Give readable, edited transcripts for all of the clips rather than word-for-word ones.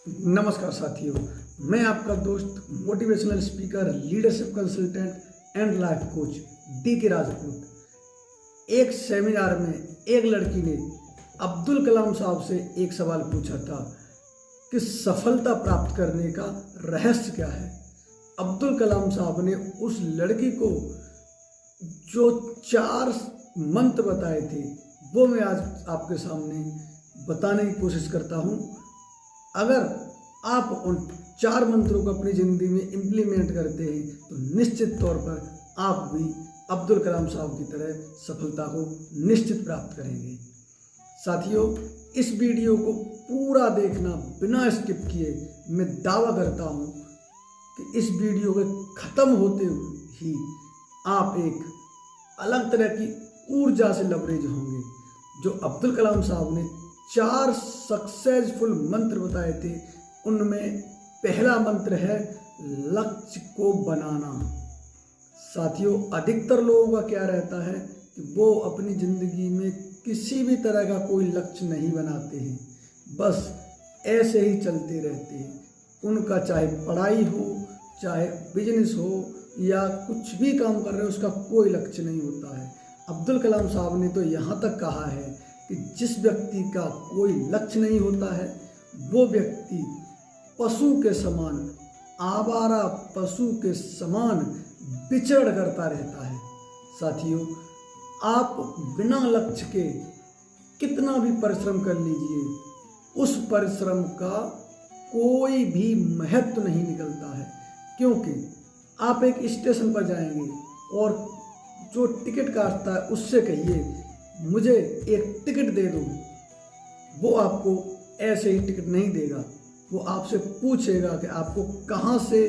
नमस्कार साथियों, मैं आपका दोस्त motivational speaker, leadership consultant and life coach DK. Rajput. एक सेमिनार में एक लड़की ने अब्दुल कलाम साहब से एक सवाल पूछा था कि सफलता प्राप्त करने का रहस्य क्या है। अब्दुल कलाम साहब ने उस लड़की को जो 4 मंत्र बताए थे वो मैं आज आपके सामने बताने की कोशिश करता हूँ। अगर आप उन 4 मंत्रों को अपनी ज़िंदगी में इम्प्लीमेंट करते हैं तो निश्चित तौर पर आप भी अब्दुल कलाम साहब की तरह सफलता को निश्चित प्राप्त करेंगे। साथियों, इस वीडियो को पूरा देखना बिना स्किप किए। मैं दावा करता हूँ कि इस वीडियो के ख़त्म होते ही आप एक अलग तरह की ऊर्जा से लबरेज होंगे। जो अब्दुल कलाम साहब ने 4 सक्सेसफुल मंत्र बताए थे उनमें पहला मंत्र है लक्ष्य को बनाना। साथियों, अधिकतर लोगों का क्या रहता है कि वो अपनी ज़िंदगी में किसी भी तरह का कोई लक्ष्य नहीं बनाते हैं, बस ऐसे ही चलते रहते हैं। उनका चाहे पढ़ाई हो, चाहे बिजनेस हो या कुछ भी काम कर रहे हो, उसका कोई लक्ष्य नहीं होता है। अब्दुल कलाम साहब ने तो यहाँ तक कहा है कि जिस व्यक्ति का कोई लक्ष्य नहीं होता है वो व्यक्ति पशु के समान, आवारा पशु के समान विचरण करता रहता है। साथियों, आप बिना लक्ष्य के कितना भी परिश्रम कर लीजिए, उस परिश्रम का कोई भी महत्व नहीं निकलता है। क्योंकि आप एक स्टेशन पर जाएंगे और जो टिकट काटता है उससे कहिए मुझे एक टिकट दे दो, वो आपको ऐसे ही टिकट नहीं देगा। वो आपसे पूछेगा कि आपको कहाँ से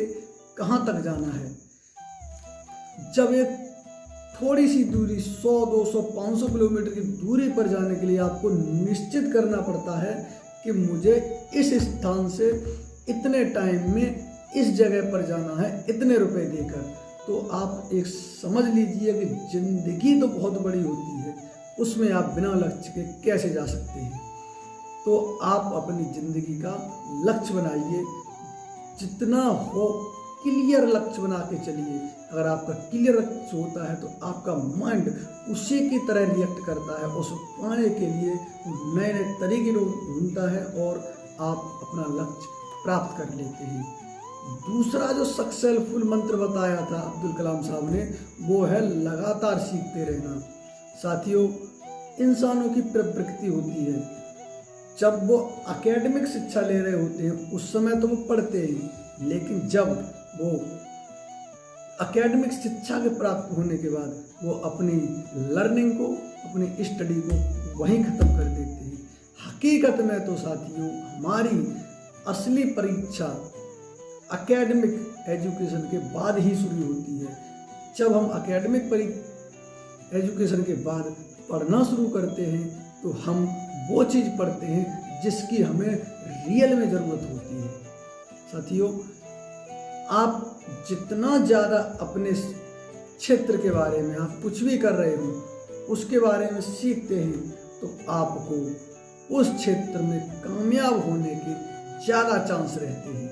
कहाँ तक जाना है। जब एक थोड़ी सी दूरी 100, 200, 500 किलोमीटर की दूरी पर जाने के लिए आपको निश्चित करना पड़ता है कि मुझे इस स्थान से इतने टाइम में इस जगह पर जाना है, इतने रुपए देकर, तो आप एक समझ लीजिए कि ज़िंदगी तो बहुत बड़ी होती है, उसमें आप बिना लक्ष्य के कैसे जा सकते हैं। तो आप अपनी ज़िंदगी का लक्ष्य बनाइए, जितना हो क्लियर लक्ष्य बना के चलिए। अगर आपका क्लियर लक्ष्य होता है तो आपका माइंड उसी की तरह रिएक्ट करता है, उस पाने के लिए नए नए तरीके ढूंढता है और आप अपना लक्ष्य प्राप्त कर लेते हैं। दूसरा जो सक्सेसफुल मंत्र बताया था अब्दुल कलाम साहब ने, वो है लगातार सीखते रहना। साथियों, इंसानों की प्रवृत्ति होती है, जब वो एकेडमिक शिक्षा ले रहे होते हैं उस समय तो वो पढ़ते हैं, लेकिन जब वो एकेडमिक शिक्षा के प्राप्त होने के बाद वो अपनी लर्निंग को, अपनी स्टडी को वहीं ख़त्म कर देते हैं। हकीकत में तो साथियों, हमारी असली परीक्षा एकेडमिक एजुकेशन के बाद ही शुरू होती है। जब हम एकेडमिक एजुकेशन के बाद पढ़ना शुरू करते हैं तो हम वो चीज़ पढ़ते हैं जिसकी हमें रियल में ज़रूरत होती है। साथियों, आप जितना ज़्यादा अपने क्षेत्र के बारे में, आप कुछ भी कर रहे हो उसके बारे में सीखते हैं तो आपको उस क्षेत्र में कामयाब होने के ज़्यादा चांस रहते हैं।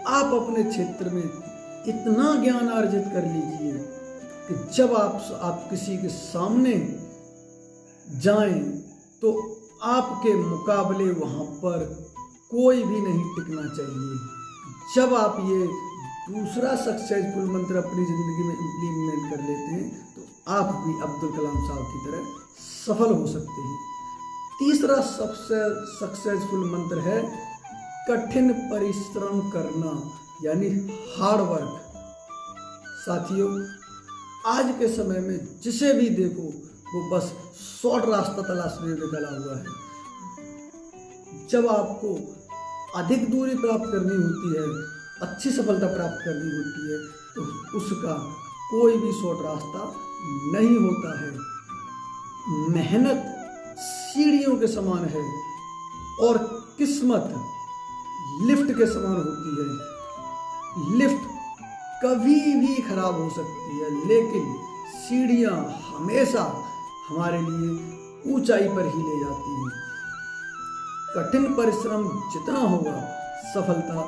आप अपने क्षेत्र में इतना ज्ञान अर्जित कर लीजिए कि जब आप किसी के सामने जाएं तो आपके मुकाबले वहाँ पर कोई भी नहीं टिकना चाहिए। जब आप ये दूसरा सक्सेसफुल मंत्र अपनी ज़िंदगी में इम्प्लीमेंट कर लेते हैं तो आप भी अब्दुल कलाम साहब की तरह सफल हो सकते हैं। तीसरा सबसे सक्सेसफुल मंत्र है कठिन परिश्रम करना, यानी हार्ड वर्क। साथियों, आज के समय में जिसे भी देखो वो बस शॉर्ट रास्ता तलाशने में निकला हुआ है। जब आपको अधिक दूरी प्राप्त करनी होती है, अच्छी सफलता प्राप्त करनी होती है, तो उसका कोई भी शॉर्ट रास्ता नहीं होता है। मेहनत सीढ़ियों के समान है और किस्मत लिफ्ट के समान होती है। लिफ्ट कभी भी खराब हो सकती है, लेकिन सीढ़ियाँ हमेशा हमारे लिए ऊंचाई पर ही ले जाती हैं। कठिन परिश्रम जितना होगा, सफलता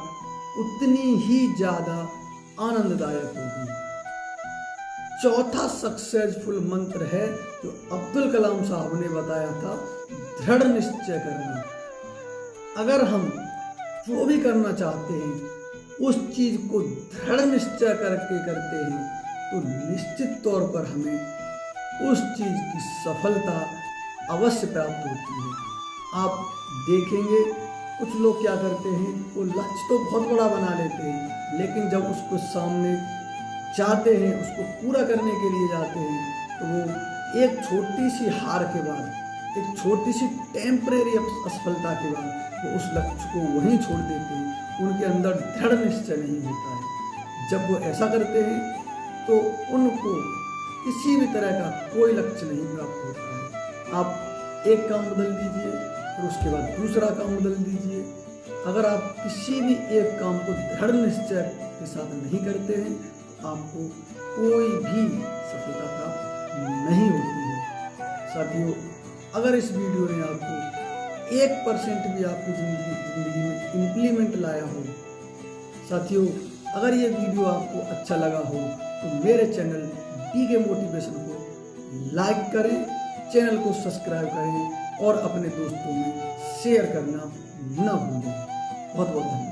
उतनी ही ज्यादा आनंददायक होगी। चौथा सक्सेसफुल मंत्र है जो अब्दुल कलाम साहब ने बताया था, दृढ़ निश्चय करना। अगर हम जो भी करना चाहते हैं उस चीज को दृढ़ निश्चय करके करते हैं तो निश्चित तौर पर हमें उस चीज की सफलता अवश्य प्राप्त होती है। आप देखेंगे कुछ लोग क्या करते हैं, वो लक्ष्य तो बहुत बड़ा बना लेते हैं, लेकिन जब उसको सामने जाते हैं, उसको पूरा करने के लिए जाते हैं, तो वो एक छोटी सी हार के बाद, एक छोटी सी टेम्परेरी असफलता के बाद वो उस लक्ष्य को वहीं छोड़ देते हैं। उनके अंदर दृढ़ निश्चय नहीं होता है। जब वो ऐसा करते हैं तो उनको किसी भी तरह का कोई लक्ष्य नहीं प्राप्त होता है। आप एक काम बदल दीजिए, फिर उसके बाद दूसरा काम बदल दीजिए। अगर आप किसी भी एक काम को दृढ़ निश्चय के साथ नहीं करते हैं, आपको कोई भी सफलता प्राप्त नहीं होती है। साथियों, अगर इस वीडियो ने आपको 1% भी आपकी जिंदगी में इम्प्लीमेंट लाया हो, साथियों अगर ये वीडियो आपको अच्छा लगा हो तो मेरे चैनल DK मोटिवेशन को लाइक करें, चैनल को सब्सक्राइब करें और अपने दोस्तों में शेयर करना न भूलें। बहुत बहुत धन्यवाद।